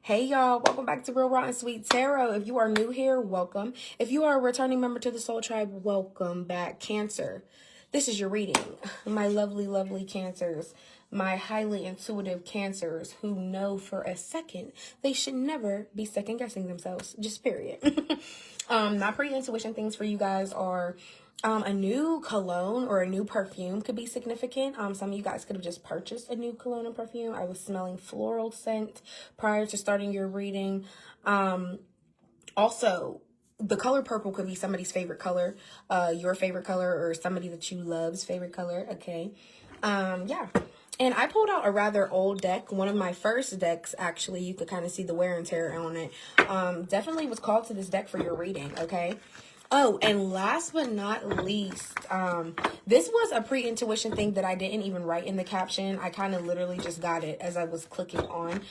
Hey y'all, welcome back to Real Raw and Sweet Tarot. If you are new here, welcome. If you are a returning member to the Soul Tribe, welcome back. Cancer, this is your reading. My lovely, lovely Cancers, my highly intuitive Cancers who know for a second they should never be second guessing themselves, just period. My pre-intuition things for you guys are a new cologne or a new perfume could be significant. Some of you guys could have just purchased a new cologne and perfume. I was smelling floral scent prior to starting your reading. Also, the color purple could be somebody's favorite color, your favorite color, or somebody that you love's favorite color. Okay. Yeah. And I pulled out a rather old deck. One of my first decks, actually, you could kind of see the wear and tear on it. Definitely was called to this deck for your reading. Okay. Oh, and last but not least, this was a pre-intuition thing that I didn't even write in the caption. I kind of literally just got it as I was clicking on.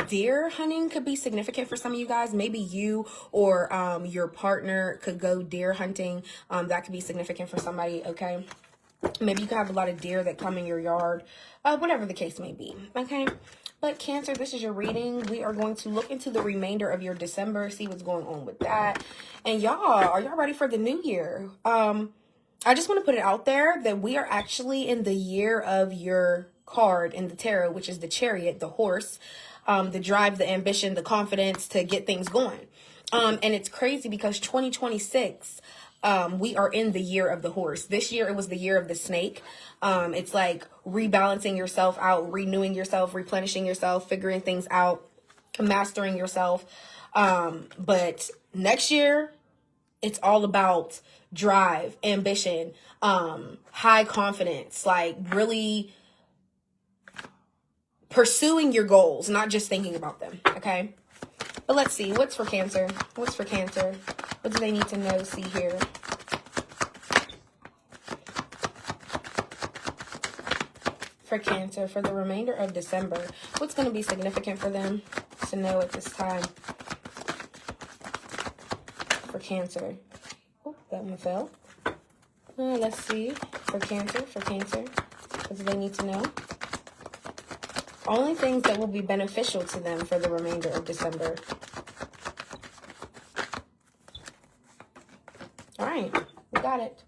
Deer hunting could be significant for some of you guys. Maybe you or your partner could go deer hunting. That could be significant for somebody, okay? Maybe you could have a lot of deer that come in your yard, whatever the case may be, okay? But Cancer, this is your reading. We are going to look into the remainder of your December, see what's going on with that. And y'all, are y'all ready for the new year? I just want to put it out there that we are actually in the year of your card in the tarot, which is the Chariot, the horse, the drive, the ambition, the confidence to get things going. And it's crazy because 2026, we are in the year of the horse. This year, it was the year of the snake. It's like rebalancing yourself out, renewing yourself, replenishing yourself, figuring things out, mastering yourself. But next year, it's all about drive, ambition, high confidence, like really pursuing your goals, not just thinking about them. Okay. But let's see, what's for Cancer? What's for Cancer? What do they need to know, see here? For Cancer, for the remainder of December, what's going to be significant for them to know at this time? For Cancer. Oh, that one fell. Let's see, for Cancer, what do they need to know? Only things that will be beneficial to them for the remainder of December. All right, we got it.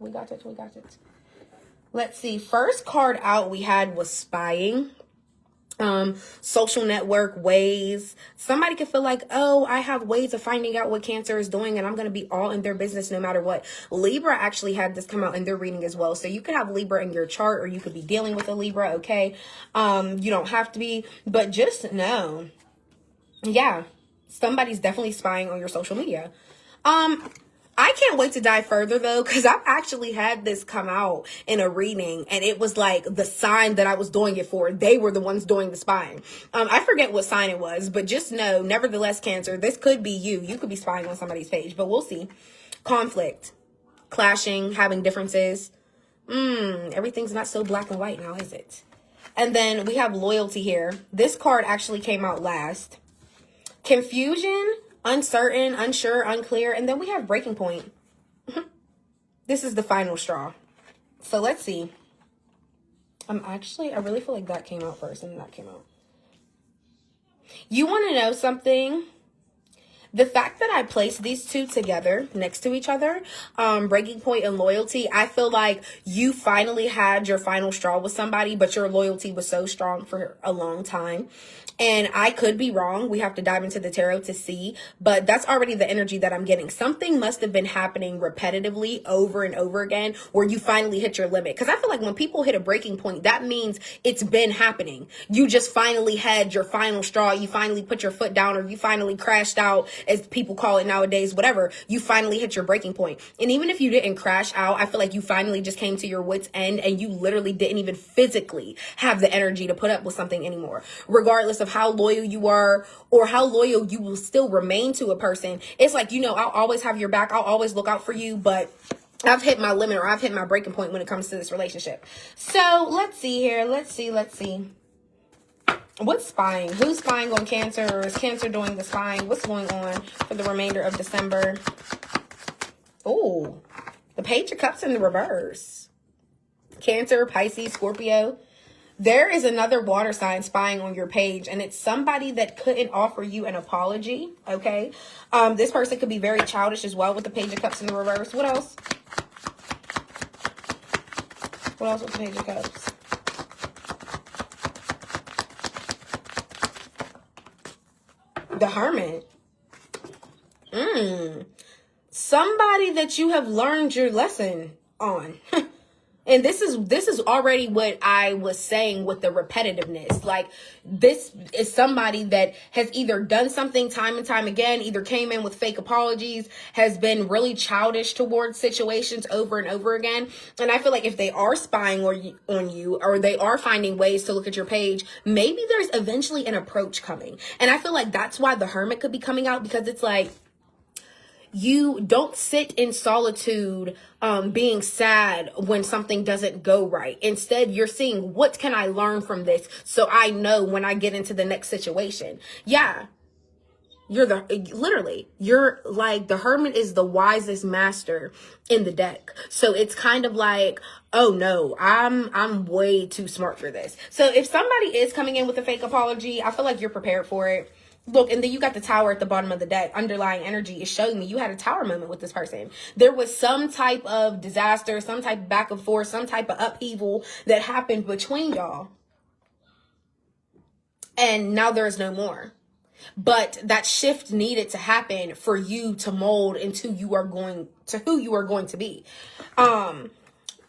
Let's see. First card out we had was spying. Social network ways. Somebody could feel like, oh, I have ways of finding out what Cancer is doing and I'm going to be all in their business no matter what. Libra actually had this come out in their reading as well. So you could have Libra in your chart or you could be dealing with a Libra. Okay. You don't have to be, but just know, yeah, somebody's definitely spying on your social media. I can't wait to dive further though, because I've actually had this come out in a reading and it was like the sign that I was doing it for. They were the ones doing the spying. I forget what sign it was, but just know, nevertheless, Cancer, this could be you. You could be spying on somebody's page, but we'll see. Conflict, clashing, having differences. Everything's not so black and white now, is it? And then we have loyalty here. This card actually came out last. Confusion, uncertain, unsure, unclear, and then we have breaking point. This is the final straw. So let's see. I really feel like that came out first and that came out. You want to know something? The fact that I placed these two together next to each other, breaking point and loyalty, I feel like you finally had your final straw with somebody, but your loyalty was so strong for a long time. And I could be wrong. We have to dive into the tarot to see, but that's already the energy that I'm getting. Something must have been happening repetitively over and over again where you finally hit your limit. Because I feel like when people hit a breaking point, that means it's been happening. You just finally had your final straw. You finally put your foot down or you finally crashed out, as people call it nowadays, whatever. You finally hit your breaking point. And even if you didn't crash out, I feel like you finally just came to your wit's end and you literally didn't even physically have the energy to put up with something anymore. Regardless of how loyal you are or how loyal you will still remain to a person. It's like, I'll always have your back. I'll always look out for you, but I've hit my limit or I've hit my breaking point when it comes to this relationship. So let's see here. Let's see. What's spying? Who's spying on Cancer? Or is Cancer doing the spying? What's going on for the remainder of December? Oh, the Page of Cups in the reverse. Cancer, Pisces, Scorpio. There is another water sign spying on your page, and it's somebody that couldn't offer you an apology, okay? This person could be very childish as well with the Page of Cups in the reverse. What else? What else with the Page of Cups? The Hermit. Somebody that you have learned your lesson on. And this is already what I was saying with the repetitiveness. Like, this is somebody that has either done something time and time again, either came in with fake apologies, has been really childish towards situations over and over again. And I feel like if they are spying on you, or they are finding ways to look at your page, maybe there's eventually an approach coming. And I feel like that's why the Hermit could be coming out, because it's like, you don't sit in solitude being sad when something doesn't go right. Instead, you're seeing, what can I learn from this so I know when I get into the next situation? Yeah. You're like, the Hermit is the wisest master in the deck. So it's kind of like, oh no, I'm way too smart for this. So if somebody is coming in with a fake apology, I feel like you're prepared for it. Look, and then you got the Tower at the bottom of the deck. Underlying energy is showing me you had a tower moment with this person. There was some type of disaster, some type of back and forth, some type of upheaval that happened between y'all. And now there's no more. But that shift needed to happen for you to mold into who you are going to be.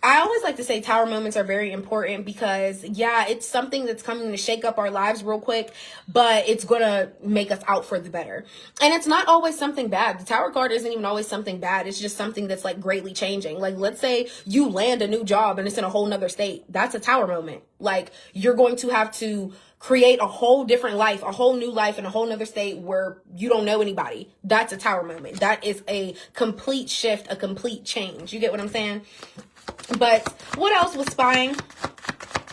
I always like to say tower moments are very important because, yeah, it's something that's coming to shake up our lives real quick, but it's going to make us out for the better. And it's not always something bad. The tower card isn't even always something bad. It's just something that's like greatly changing. Like, let's say you land a new job and it's in a whole nother state. That's a tower moment. Like, you're going to have to create a whole different life, a whole new life in a whole nother state where you don't know anybody. That's a tower moment. That is a complete shift, a complete change. You get what I'm saying? But what else was spying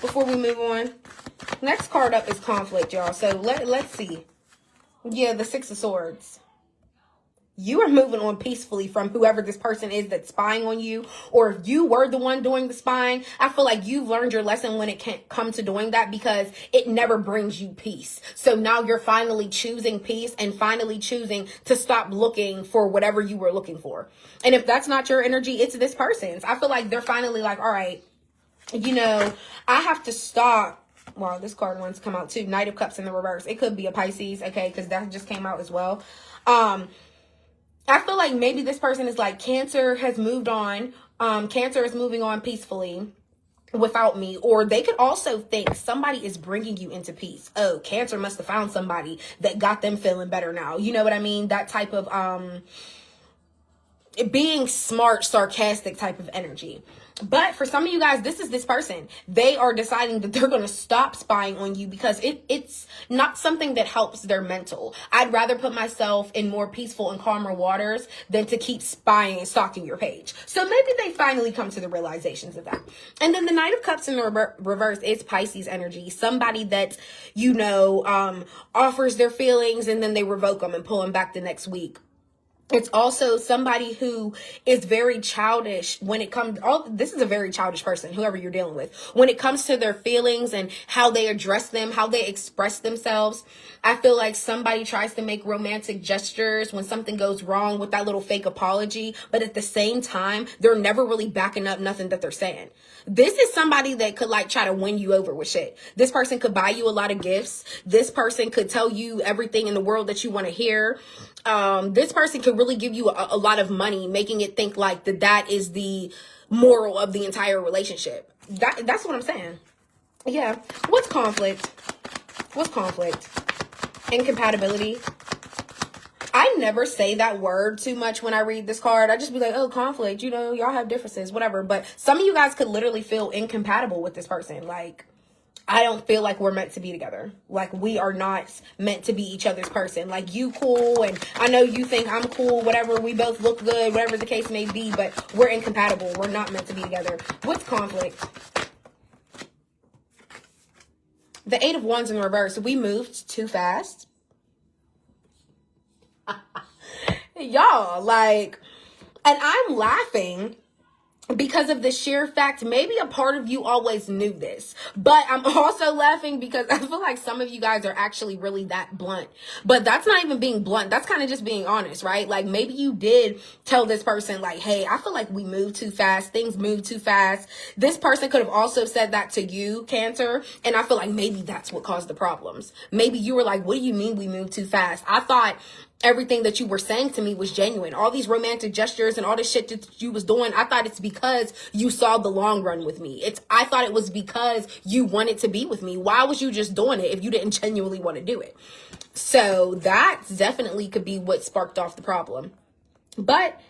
before we move on? Next card up is conflict, y'all. So let's see. Yeah, the Six of Swords. You are moving on peacefully from whoever this person is that's spying on you. Or if you were the one doing the spying, I feel like you've learned your lesson when it can't come to doing that, because it never brings you peace. So now you're finally choosing peace and finally choosing to stop looking for whatever you were looking for. And if that's not your energy, it's this person's. I feel like they're finally like, all right, I have to stop. Wow, this card wants to come out too. Knight of Cups in the reverse. It could be a Pisces, okay, because that just came out as well. I feel like maybe this person is like, Cancer has moved on. Cancer is moving on peacefully without me. Or they could also think somebody is bringing you into peace. Oh, Cancer must have found somebody that got them feeling better now. You know what I mean? That type of being smart, sarcastic type of energy. But for some of you guys, this is this person. They are deciding that they're going to stop spying on you because it's not something that helps their mental. I'd rather put myself in more peaceful and calmer waters than to keep spying and stalking your page. So maybe they finally come to the realizations of that. And then the Knight of Cups in the reverse is Pisces energy. Somebody that, offers their feelings and then they revoke them and pull them back the next week. It's also somebody who is very childish when it comes, this is a very childish person, whoever you're dealing with. When it comes to their feelings and how they address them, how they express themselves, I feel like somebody tries to make romantic gestures when something goes wrong with that little fake apology, but at the same time, they're never really backing up nothing that they're saying. This is somebody that could like try to win you over with shit. This person could buy you a lot of gifts. This person could tell you everything in the world that you want to hear. This person could really give you a lot of money, making it think like that is the moral of the entire relationship. That's what I'm saying. Yeah. What's conflict? What's conflict? Incompatibility. I never say that word too much when I read this card. I just be like, oh, conflict, y'all have differences, whatever. But some of you guys could literally feel incompatible with this person. Like, I don't feel like we're meant to be together. Like, we are not meant to be each other's person. Like, you cool, and I know you think I'm cool, whatever. We both look good, whatever the case may be, but we're incompatible. We're not meant to be together. What's conflict? The Eight of Wands in reverse. We moved too fast. Y'all, like, and I'm laughing because of the sheer fact, maybe a part of you always knew this, but I'm also laughing because I feel like some of you guys are actually really that blunt, but that's not even being blunt. That's kind of just being honest, right? Like maybe you did tell this person like, hey, I feel like we move too fast. Things move too fast. This person could have also said that to you, Cancer. And I feel like maybe that's what caused the problems. Maybe you were like, what do you mean we move too fast? I thought everything that you were saying to me was genuine. All these romantic gestures and all this shit that you was doing, I thought it's because you saw the long run with me. I thought it was because you wanted to be with me. Why was you just doing it if you didn't genuinely want to do it? So that definitely could be what sparked off the problem. But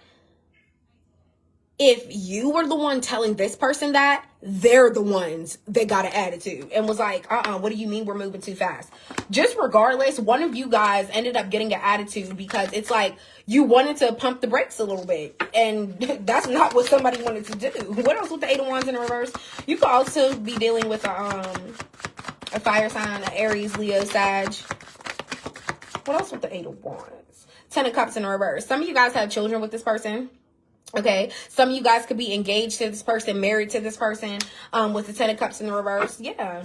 if you were the one telling this person that, they're the ones that got an attitude and was like, what do you mean we're moving too fast? Just regardless, one of you guys ended up getting an attitude because it's like you wanted to pump the brakes a little bit. And that's not what somebody wanted to do. What else with the 8 of Wands in reverse? You could also be dealing with a fire sign, an Aries, Leo, Sag. What else with the 8 of Wands? 10 of Cups in reverse. Some of you guys have children with this person. Okay, some of you guys could be engaged to this person, married to this person, with the 10 of Cups in the reverse. Yeah.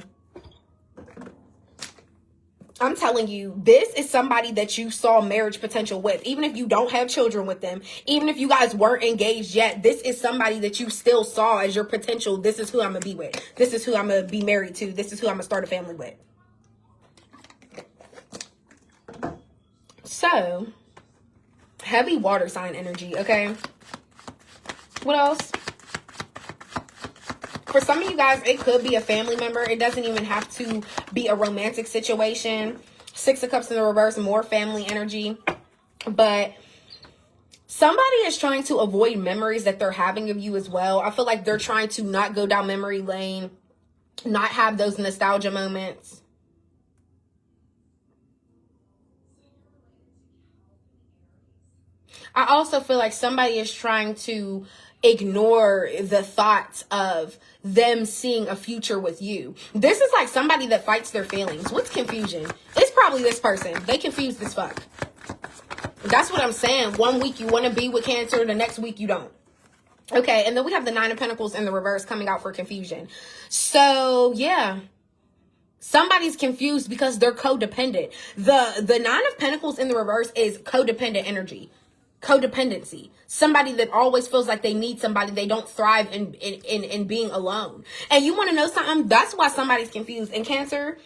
I'm telling you, this is somebody that you saw marriage potential with. Even if you don't have children with them, even if you guys weren't engaged yet, this is somebody that you still saw as your potential. This is who I'm going to be with. This is who I'm going to be married to. This is who I'm going to start a family with. So, heavy water sign energy, okay? What else? For some of you guys, it could be a family member. It doesn't even have to be a romantic situation. 6 of Cups in the reverse, more family energy. But somebody is trying to avoid memories that they're having of you as well. I feel like they're trying to not go down memory lane, not have those nostalgia moments. I also feel like somebody is trying to ignore the thoughts of them seeing a future with you. This is like somebody that fights their feelings. What's confusion? It's probably this person. They confused as fuck. That's what I'm saying. One week you want to be with Cancer, the next week you don't. Okay, and then we have the 9 of Pentacles in the reverse coming out for confusion. So, yeah. Somebody's confused because they're codependent. The 9 of Pentacles in the reverse is codependent energy. Codependency. Somebody that always feels like they need somebody. They don't thrive in being alone. And you want to know something? That's why somebody's confused. And Cancer,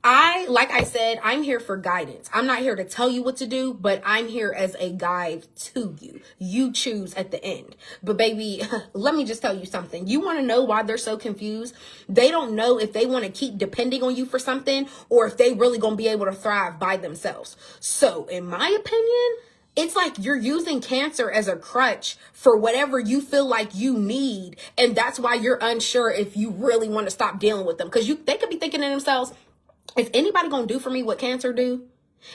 like I said, I'm here for guidance. I'm not here to tell you what to do, but I'm here as a guide to you. You choose at the end. But baby, let me just tell you something. You want to know why they're so confused? They don't know if they want to keep depending on you for something or if they really going to be able to thrive by themselves. So in my opinion, it's like you're using Cancer as a crutch for whatever you feel like you need. And that's why you're unsure if you really want to stop dealing with them. Because they could be thinking to themselves, is anybody going to do for me what Cancer do?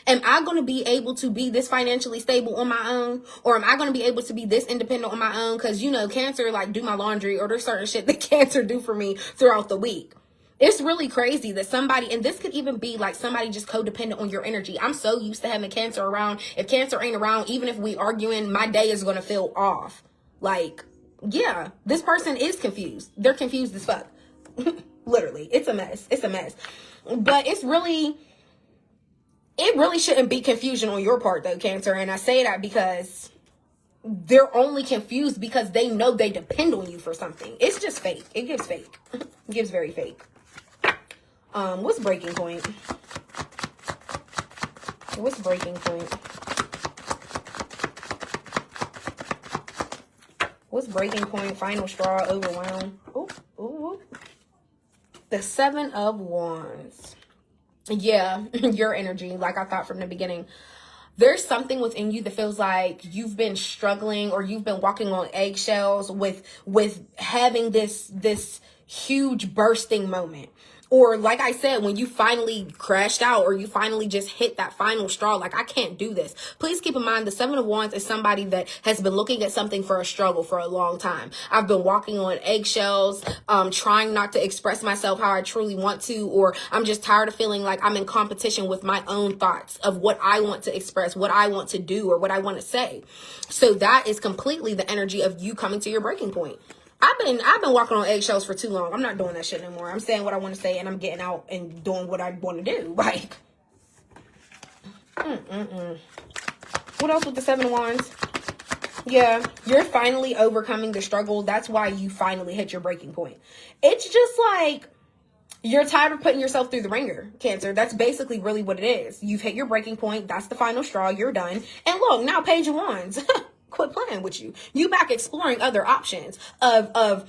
Am I going to be able to be this financially stable on my own? Or am I going to be able to be this independent on my own? Because, you know, Cancer, like, do my laundry, or there's certain shit that Cancer do for me throughout the week. It's really crazy that somebody, and this could even be like somebody just codependent on your energy. I'm so used to having Cancer around. If Cancer ain't around, even if we arguing, my day is going to feel off. Like, yeah, this person is confused. They're confused as fuck. Literally, it's a mess. It's a mess. But it really shouldn't be confusion on your part though, Cancer. And I say that because they're only confused because they know they depend on you for something. It's just fake. It gives fake. It gives very fake. What's breaking point? What's breaking point? What's breaking point? Final straw, overwhelm. Ooh, ooh. The 7 of Wands. Yeah, your energy, like I thought from the beginning. There's something within you that feels like you've been struggling or you've been walking on eggshells with having this huge bursting moment. Or like I said, when you finally crashed out or you finally just hit that final straw, like, I can't do this. Please keep in mind the 7 of Wands is somebody that has been looking at something for a struggle for a long time. I've been walking on eggshells, trying not to express myself how I truly want to, or I'm just tired of feeling like I'm in competition with my own thoughts of what I want to express, what I want to do, or what I want to say. So that is completely the energy of you coming to your breaking point. I've been walking on eggshells for too long. I'm not doing that shit anymore. I'm saying what I want to say, and I'm getting out and doing what I want to do. Like, what else with the 7 of Wands? Yeah, you're finally overcoming the struggle. That's why you finally hit your breaking point. It's just like, you're tired of putting yourself through the ringer, Cancer. That's basically really what it is. You've hit your breaking point. That's the final straw. You're done. And look, now Page of Wands. Quit playing with you. You back exploring other options of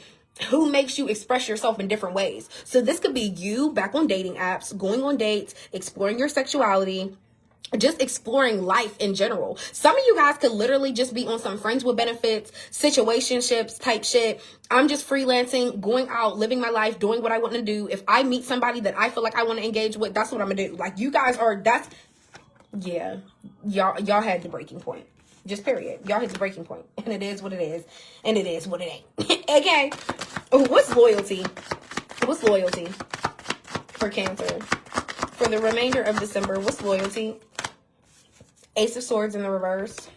who makes you express yourself in different ways. So this could be you back on dating apps, going on dates, exploring your sexuality, just exploring life in general. Some of you guys could literally just be on some friends with benefits, situationships type shit. I'm just freelancing, going out, living my life, doing what I want to do. If I meet somebody that I feel like I want to engage with, that's what I'm gonna do. Like, you guys are, yeah, y'all had the breaking point. Just period. Y'all hit the breaking point. And it is what it is. And it is what it ain't. Okay. What's loyalty? What's loyalty for Cancer? For the remainder of December, what's loyalty? Ace of Swords in the reverse.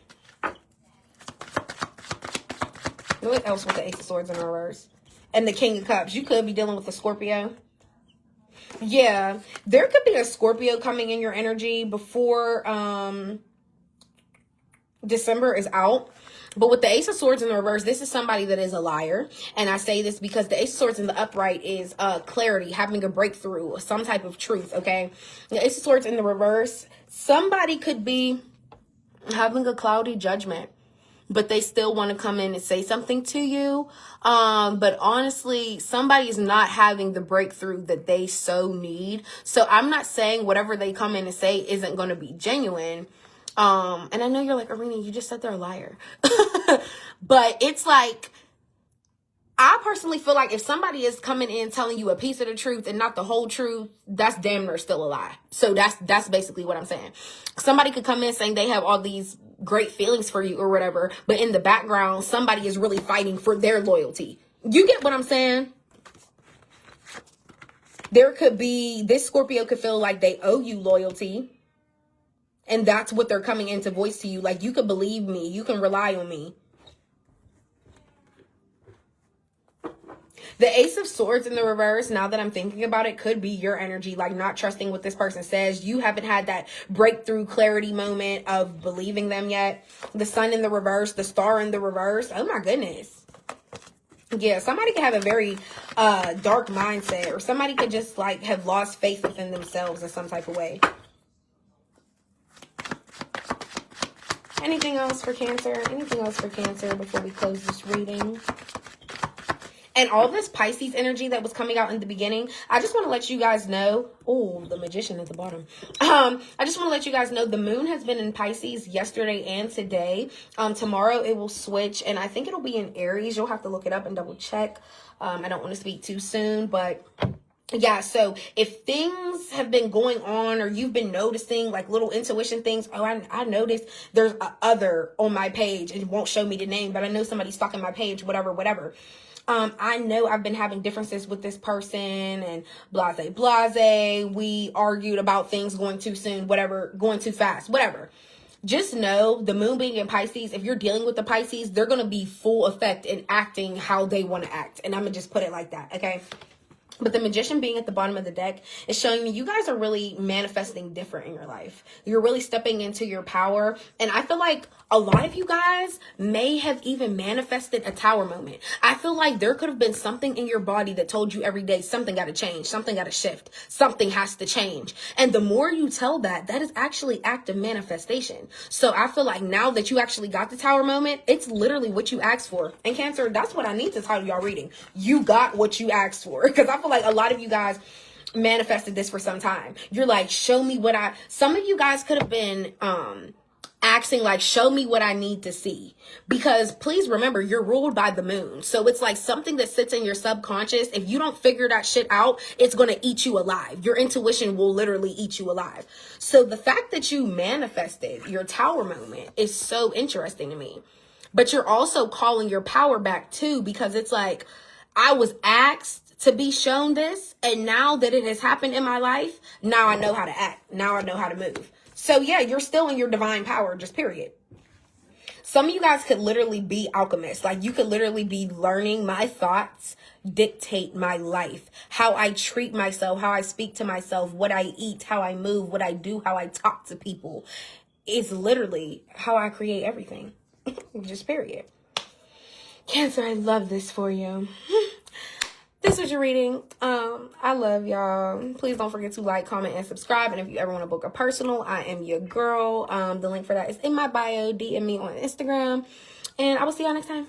What else with the Ace of Swords in the reverse? And the King of Cups. You could be dealing with a Scorpio. Yeah. There could be a Scorpio coming in your energy before December is out. But with the Ace of Swords in the reverse, this is somebody that is a liar. And I say this because the Ace of Swords in the upright is clarity, having a breakthrough, some type of truth, okay? The Ace of Swords in the reverse, somebody could be having a cloudy judgment, but they still want to come in and say something to you. But honestly, somebody is not having the breakthrough that they so need. So I'm not saying whatever they come in and say isn't going to be genuine. And I know you're like, Arena, you just said they're a liar. But it's like, I personally feel like if somebody is coming in telling you a piece of the truth and not the whole truth, that's damn near still a lie. So that's basically what I'm saying. Somebody could come in saying they have all these great feelings for you or whatever, but in the background, somebody is really fighting for their loyalty. You get what I'm saying? There could be, this Scorpio could feel like they owe you loyalty. And that's what they're coming in to voice to you. Like, you can believe me. You can rely on me. The Ace of Swords in the reverse, now that I'm thinking about it, could be your energy. Like, not trusting what this person says. You haven't had that breakthrough clarity moment of believing them yet. The Sun in the reverse. The Star in the reverse. Oh, my goodness. Yeah, somebody could have a very dark mindset. Or somebody could just, like, have lost faith within themselves in some type of way. Anything else for Cancer? Anything else for Cancer before we close this reading? And all this Pisces energy that was coming out in the beginning, I just want to let you guys know. Oh, the Magician at the bottom. I just want to let you guys know the moon has been in Pisces yesterday and today. Tomorrow it will switch, and I think it'll be in Aries. You'll have to look it up and double check. I don't want to speak too soon, but yeah, so if things have been going on or you've been noticing like little intuition things, oh, I noticed there's a other on my page. It won't show me the name, but I know somebody's stalking my page, whatever. I know I've been having differences with this person and blase. We argued about things going too soon, whatever, going too fast, whatever. Just know the moon being in Pisces, if you're dealing with the Pisces, they're going to be full effect in acting how they want to act. And I'm going to just put it like that, okay? But the Magician being at the bottom of the deck is showing me you guys are really manifesting different in your life. You're really stepping into your power. And I feel like a lot of you guys may have even manifested a tower moment. I feel like there could have been something in your body that told you every day something got to change, something got to shift, something has to change. And the more you tell that is actually active manifestation. So I feel like now that you actually got the tower moment, it's literally what you asked for. And Cancer, that's what I need to title y'all reading. You got what you asked for. Because I feel like a lot of you guys manifested this for some time. You're like, show me what some of you guys could have been asking like, show me what I need to see. Because please remember, you're ruled by the moon. So it's like something that sits in your subconscious. If you don't figure that shit out, it's going to eat you alive. Your intuition will literally eat you alive. So the fact that you manifested your tower moment is so interesting to me. But you're also calling your power back too, because it's like, I was asked to be shown this, and now that it has happened in my life, now I know how to act. Now I know how to move. So yeah, you're still in your divine power, just period. Some of you guys could literally be alchemists. Like, you could literally be learning. My thoughts dictate my life. How I treat myself, how I speak to myself, what I eat, how I move, what I do, how I talk to people. It's literally how I create everything. Just period. Cancer, I love this for you. This was your reading. I love y'all. Please don't forget to like, comment, and subscribe. And if you ever want to book a personal, I am your girl. The link for that is in my bio. DM me on Instagram. And I will see y'all next time.